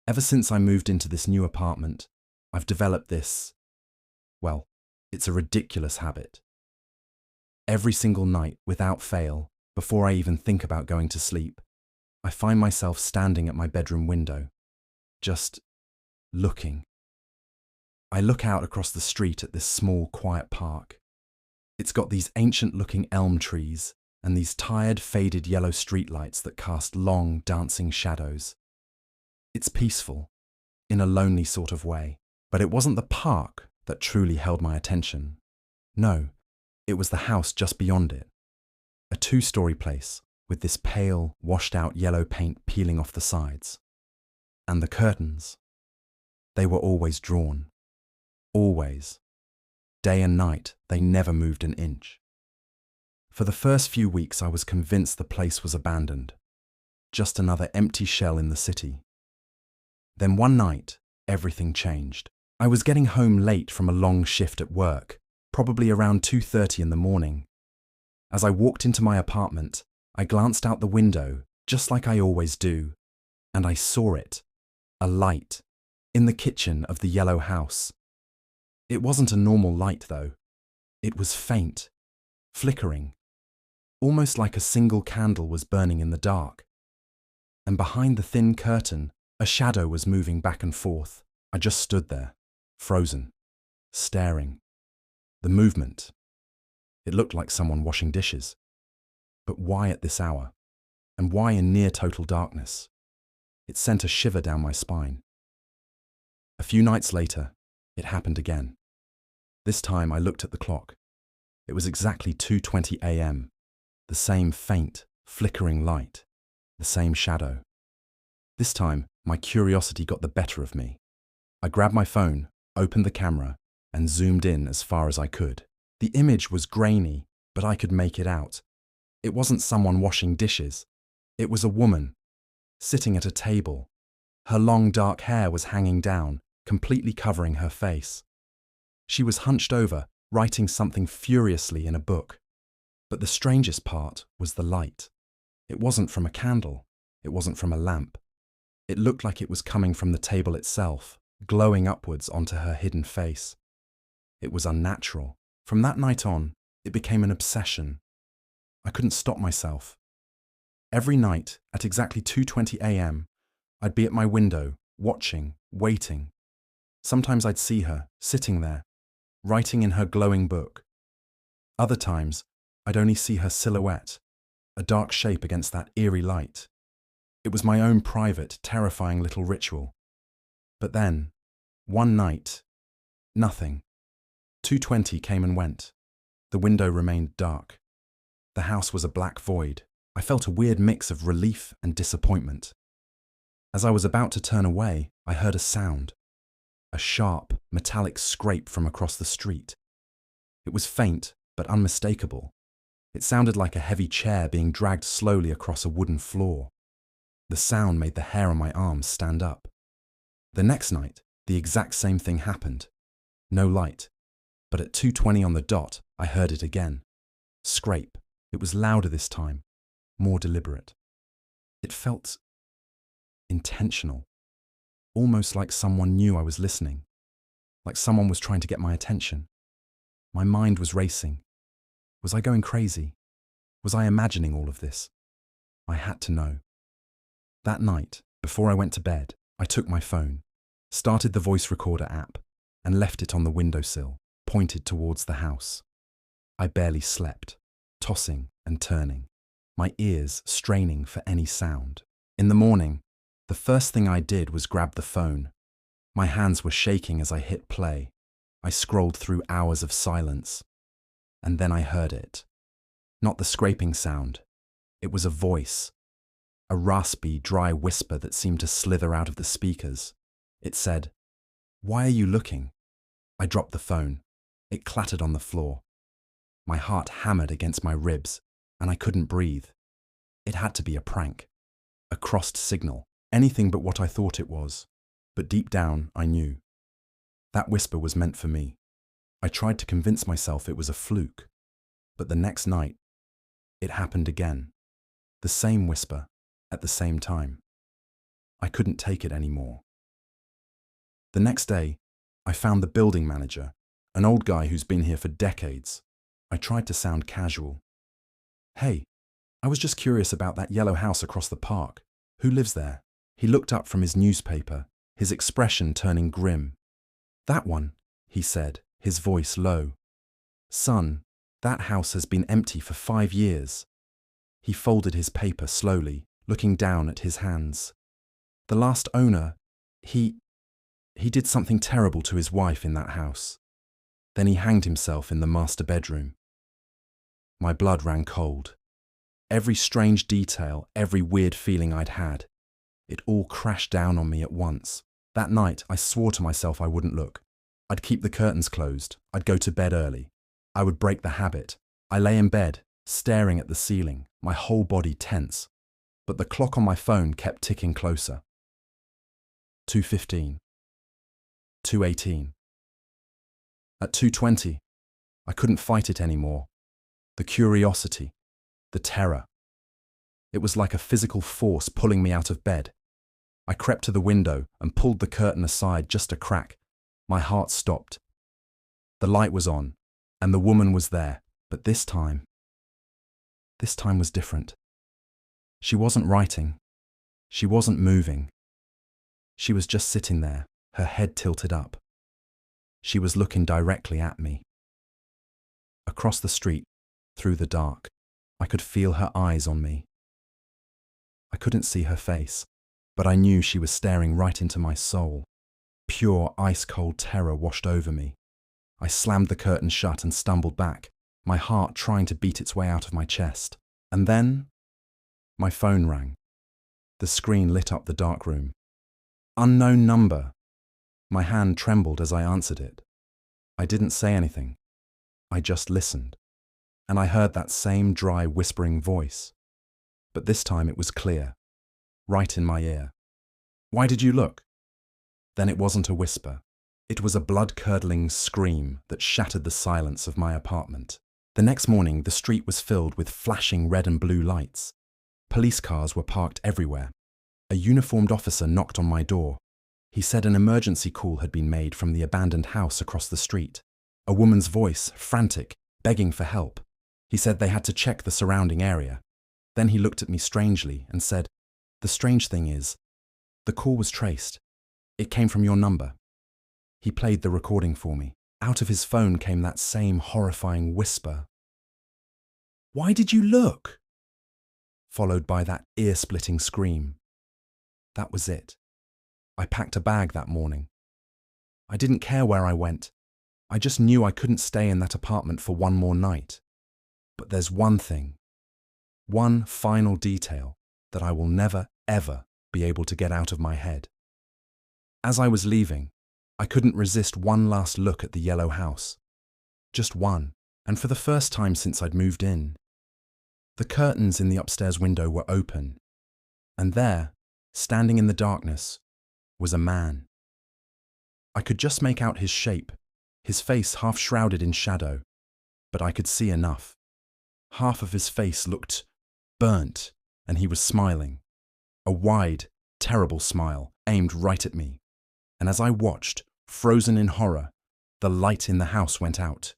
Ever since I moved into this new apartment, I've developed this, well, it's a ridiculous habit. Every single night, without fail, before I even think about going to sleep, I find myself standing at my bedroom window, just looking. I look out across the street at this small, quiet park. It's got these ancient-looking elm trees and these tired, faded yellow streetlights that cast long, dancing shadows. It's peaceful, in a lonely sort of way. But it wasn't the park that truly held my attention. No, it was the house just beyond it. A two-story place with this pale, washed-out yellow paint peeling off the sides. And the curtains. They were always drawn. Always. Day and night, they never moved an inch. For the first few weeks, I was convinced the place was abandoned. Just another empty shell in the city. Then one night, everything changed. I was getting home late from a long shift at work, probably around 2:30 in the morning. As I walked into my apartment, I glanced out the window, just like I always do, and I saw it, a light, in the kitchen of the yellow house. It wasn't a normal light, though. It was faint, flickering, almost like a single candle was burning in the dark. And behind the thin curtain, a shadow was moving back and forth. I just stood there, frozen, staring. The movement. It looked like someone washing dishes. But why at this hour? And why in near total darkness? It sent a shiver down my spine. A few nights later, it happened again. This time I looked at the clock. It was exactly 2:20 a.m. The same faint, flickering light. The same shadow. This time, my curiosity got the better of me. I grabbed my phone, opened the camera, and zoomed in as far as I could. The image was grainy, but I could make it out. It wasn't someone washing dishes. It was a woman, sitting at a table. Her long dark hair was hanging down, completely covering her face. She was hunched over, writing something furiously in a book. But the strangest part was the light. It wasn't from a candle. It wasn't from a lamp. It looked like it was coming from the table itself, glowing upwards onto her hidden face. It was unnatural. From that night on, it became an obsession. I couldn't stop myself. Every night, at exactly 2:20 a.m., I'd be at my window, watching, waiting. Sometimes I'd see her, sitting there, writing in her glowing book. Other times, I'd only see her silhouette, a dark shape against that eerie light. It was my own private, terrifying little ritual. But then, one night, nothing. 2:20 came and went. The window remained dark. The house was a black void. I felt a weird mix of relief and disappointment. As I was about to turn away, I heard a sound. A sharp, metallic scrape from across the street. It was faint, but unmistakable. It sounded like a heavy chair being dragged slowly across a wooden floor. The sound made the hair on my arms stand up. The next night, the exact same thing happened. No light. But at 2:20 on the dot, I heard it again. Scrape. It was louder this time, more deliberate. It felt intentional, almost like someone knew I was listening, like someone was trying to get my attention. My mind was racing. Was I going crazy? Was I imagining all of this? I had to know. That night, before I went to bed, I took my phone, started the voice recorder app, and left it on the windowsill, pointed towards the house. I barely slept, tossing and turning, my ears straining for any sound. In the morning, the first thing I did was grab the phone. My hands were shaking as I hit play. I scrolled through hours of silence. And then I heard it. Not the scraping sound. It was a voice. A raspy, dry whisper that seemed to slither out of the speakers. It said, "Why are you looking?" I dropped the phone. It clattered on the floor. My heart hammered against my ribs, and I couldn't breathe. It had to be a prank. A crossed signal. Anything but what I thought it was. But deep down, I knew. That whisper was meant for me. I tried to convince myself it was a fluke. But the next night, it happened again. The same whisper, at the same time. I couldn't take it anymore. The next day, I found the building manager, an old guy who's been here for decades. I tried to sound casual. "Hey, I was just curious about that yellow house across the park. Who lives there?" He looked up from his newspaper, his expression turning grim. "That one," he said, his voice low. "Son, that house has been empty for 5 years." He folded his paper slowly, looking down at his hands. "The last owner, he did something terrible to his wife in that house. Then he hanged himself in the master bedroom." My blood ran cold. Every strange detail, every weird feeling I'd had, it all crashed down on me at once. That night, I swore to myself I wouldn't look. I'd keep the curtains closed. I'd go to bed early. I would break the habit. I lay in bed, staring at the ceiling, my whole body tense. But the clock on my phone kept ticking closer. 2:15. 2:18. At 2:20, I couldn't fight it anymore. The curiosity, the terror. It was like a physical force pulling me out of bed. I crept to the window and pulled the curtain aside just a crack. My heart stopped. The light was on, and the woman was there, but this time was different. She wasn't writing. She wasn't moving. She was just sitting there, her head tilted up. She was looking directly at me. Across the street, through the dark, I could feel her eyes on me. I couldn't see her face, but I knew she was staring right into my soul. Pure, ice-cold terror washed over me. I slammed the curtain shut and stumbled back, my heart trying to beat its way out of my chest. And then, my phone rang. The screen lit up the dark room. Unknown number. My hand trembled as I answered it. I didn't say anything. I just listened. And I heard that same dry, whispering voice. But this time it was clear, right in my ear. "Why did you look?" Then it wasn't a whisper. It was a blood-curdling scream that shattered the silence of my apartment. The next morning, the street was filled with flashing red and blue lights. Police cars were parked everywhere. A uniformed officer knocked on my door. He said an emergency call had been made from the abandoned house across the street. A woman's voice, frantic, begging for help. He said they had to check the surrounding area. Then he looked at me strangely and said, "The strange thing is, the call was traced. It came from your number." He played the recording for me. Out of his phone came that same horrifying whisper. "Why did you look?" Followed by that ear-splitting scream. That was it. I packed a bag that morning. I didn't care where I went. I just knew I couldn't stay in that apartment for one more night. But there's one thing, one final detail that I will never, ever be able to get out of my head. As I was leaving, I couldn't resist one last look at the yellow house. Just one, and for the first time since I'd moved in. The curtains in the upstairs window were open, and there, standing in the darkness, was a man. I could just make out his shape, his face half shrouded in shadow, but I could see enough. Half of his face looked burnt, and he was smiling. A wide, terrible smile aimed right at me. And as I watched, frozen in horror, the light in the house went out.